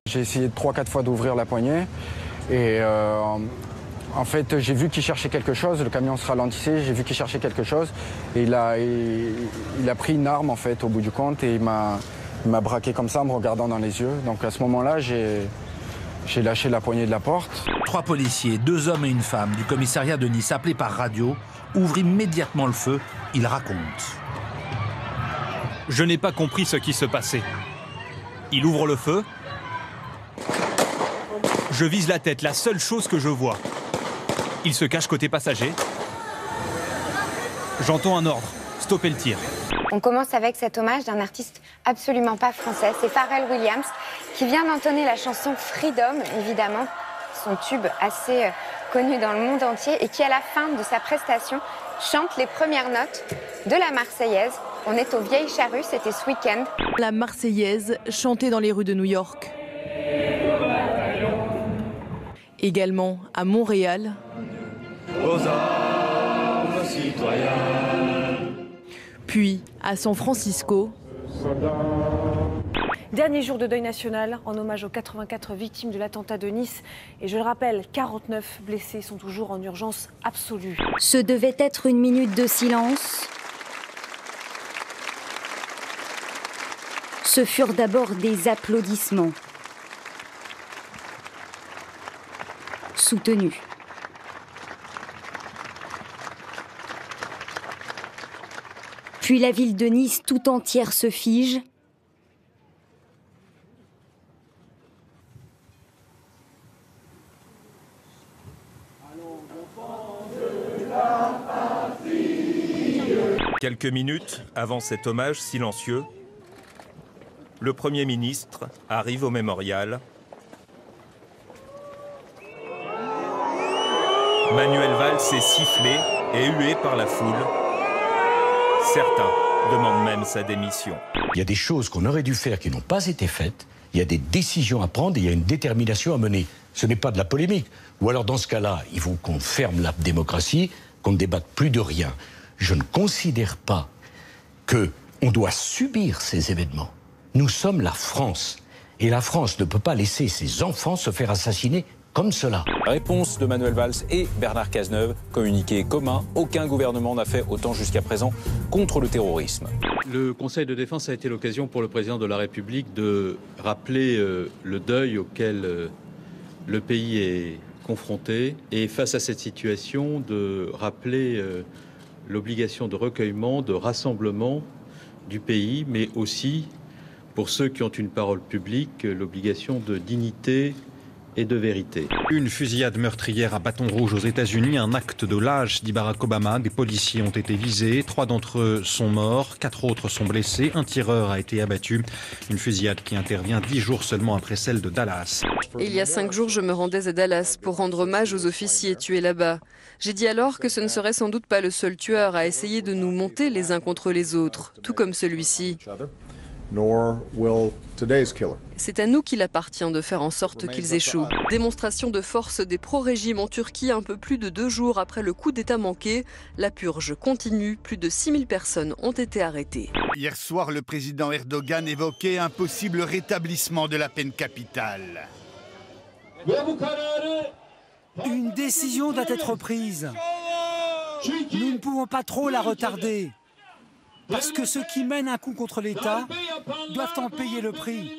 J'ai essayé 3-4 fois d'ouvrir la poignée et en fait j'ai vu qu'il cherchait quelque chose, le camion se ralentissait, j'ai vu qu'il cherchait quelque chose et il a pris une arme en fait au bout du compte et il m'a braqué comme ça en me regardant dans les yeux. Donc à ce moment-là j'ai lâché la poignée de la porte. 3 policiers, 2 hommes et une femme du commissariat de Nice appelés par radio ouvrent immédiatement le feu. Ils racontent. Je n'ai pas compris ce qui se passait. Il ouvre le feu. Je vise la tête, la seule chose que je vois. Il se cache côté passager. J'entends un ordre, stopper le tir. On commence avec cet hommage d'un artiste absolument pas français. C'est Pharrell Williams qui vient d'entonner la chanson Freedom, évidemment, son tube assez connu dans le monde entier et qui, à la fin de sa prestation, chante les premières notes de la Marseillaise. On est aux Vieilles Charrues, c'était ce week-end. La Marseillaise chantée dans les rues de New York. Également à Montréal. Aux armes, citoyens. Puis à San Francisco. Dernier jour de deuil national en hommage aux 84 victimes de l'attentat de Nice. Et je le rappelle, 49 blessés sont toujours en urgence absolue. Ce devait être une minute de silence. Ce furent d'abord des applaudissements. Soutenus. Puis la ville de Nice tout entière se fige. Quelques minutes avant cet hommage silencieux, le Premier ministre arrive au mémorial. Manuel Valls est sifflé et hué par la foule. Certains demandent même sa démission. Il y a des choses qu'on aurait dû faire qui n'ont pas été faites. Il y a des décisions à prendre et il y a une détermination à mener. Ce n'est pas de la polémique. Ou alors, dans ce cas-là, il faut qu'on ferme la démocratie, qu'on ne débatte plus de rien. Je ne considère pas qu'on doit subir ces événements. Nous sommes la France. Et la France ne peut pas laisser ses enfants se faire assassiner comme cela. Réponse de Manuel Valls et Bernard Cazeneuve, communiqué commun. Aucun gouvernement n'a fait autant jusqu'à présent contre le terrorisme. Le Conseil de défense a été l'occasion pour le président de la République de rappeler le deuil auquel le pays est confronté et face à cette situation de rappeler l'obligation de recueillement, de rassemblement du pays, mais aussi pour ceux qui ont une parole publique, l'obligation de dignité et de vérité. Une fusillade meurtrière à bâton rouge aux États-Unis, un acte de lâche, dit Barack Obama. Des policiers ont été visés, 3 d'entre eux sont morts, 4 autres sont blessés, un tireur a été abattu. Une fusillade qui intervient 10 jours seulement après celle de Dallas. Il y a 5 jours, je me rendais à Dallas pour rendre hommage aux officiers tués là-bas. J'ai dit alors que ce ne serait sans doute pas le seul tueur à essayer de nous monter les uns contre les autres, tout comme celui-ci. C'est à nous qu'il appartient de faire en sorte qu'ils échouent. Démonstration de force des pro-régimes en Turquie un peu plus de 2 jours après le coup d'État manqué. La purge continue, plus de 6000 personnes ont été arrêtées. Hier soir, le président Erdogan évoquait un possible rétablissement de la peine capitale. Une décision doit être prise. Nous ne pouvons pas trop la retarder. Parce que ceux qui mènent un coup contre l'État doivent en payer le prix.